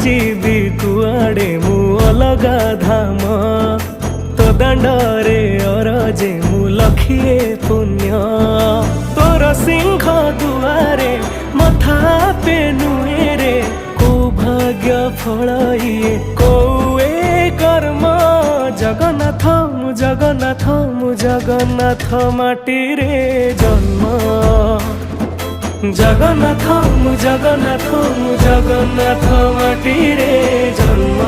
जीवी कुआड़े मु अलगा धाम तो दांडरे अरजे मु लखिए पुण्य तोर सिंह दुआरे मथा पे नुएरे को भाग्य फल ये कोए कर्म जगन्नाथ मु जगन्नाथ मु जगन्नाथ माटी रे जन्म जगन्नाथ मु जगन्नाथ मु जगन्नाथ माटी रे जन्म।